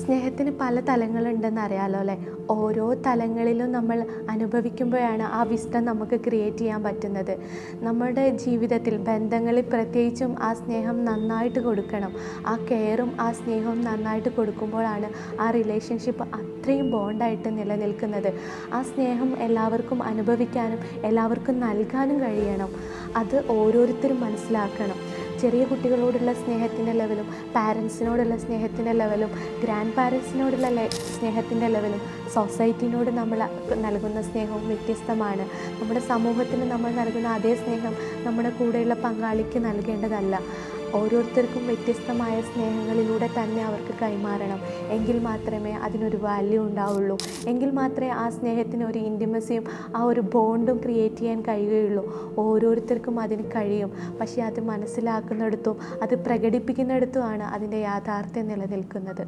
സ്നേഹത്തിന് പല തലങ്ങളുണ്ടെന്ന് അറിയാലോ അല്ലേ? ഓരോ തലങ്ങളിലും നമ്മൾ അനുഭവിക്കുമ്പോഴാണ് ആ വിസ്ഡം നമുക്ക് ക്രിയേറ്റ് ചെയ്യാൻ പറ്റുന്നത്. നമ്മുടെ ജീവിതത്തിൽ ബന്ധങ്ങളിൽ പ്രത്യേകിച്ചും ആ സ്നേഹം നന്നായിട്ട് കൊടുക്കണം. ആ കെയറും ആ സ്നേഹവും നന്നായിട്ട് കൊടുക്കുമ്പോഴാണ് ആ റിലേഷൻഷിപ്പ് അത്രയും ബോണ്ടായിട്ട് നിലനിൽക്കുന്നത്. ആ സ്നേഹം എല്ലാവർക്കും അനുഭവിക്കാനും എല്ലാവർക്കും നൽകാനും കഴിയണം. അത് ഓരോരുത്തരും മനസ്സിലാക്കണം. ചെറിയ കുട്ടികളോടുള്ള സ്നേഹത്തിൻ്റെ ലെവലും പാരൻസിനോടുള്ള സ്നേഹത്തിൻ്റെ ലെവലും ഗ്രാൻഡ് പാരൻസിനോടുള്ള സ്നേഹത്തിൻ്റെ ലെവലും സൊസൈറ്റിനോട് നമ്മൾ നൽകുന്ന സ്നേഹവും വ്യത്യസ്തമാണ്. നമ്മുടെ സമൂഹത്തിന് നമ്മൾ നൽകുന്ന അതേ സ്നേഹം നമ്മുടെ കൂടെയുള്ള പങ്കാളിക്ക് നൽകേണ്ടതല്ല. ഓരോരുത്തർക്കും വ്യത്യസ്തമായ സ്നേഹങ്ങളിലൂടെ തന്നെ അവർക്ക് കൈമാറണം. എങ്കിൽ മാത്രമേ അതിനൊരു വാല്യൂ ഉണ്ടാവുള്ളൂ. എങ്കിൽ മാത്രമേ ആ സ്നേഹത്തിന് ഒരു ഇൻറ്റിമസിയും ആ ഒരു ബോണ്ടും ക്രിയേറ്റ് ചെയ്യാൻ കഴിയുകയുള്ളൂ. ഓരോരുത്തർക്കും അതിന് കഴിയും. പക്ഷേ അത് മനസ്സിലാക്കുന്നിടത്തും അത് പ്രകടിപ്പിക്കുന്നിടത്തുമാണ് അതിൻ്റെ യാഥാർത്ഥ്യം നിലനിൽക്കുന്നത്.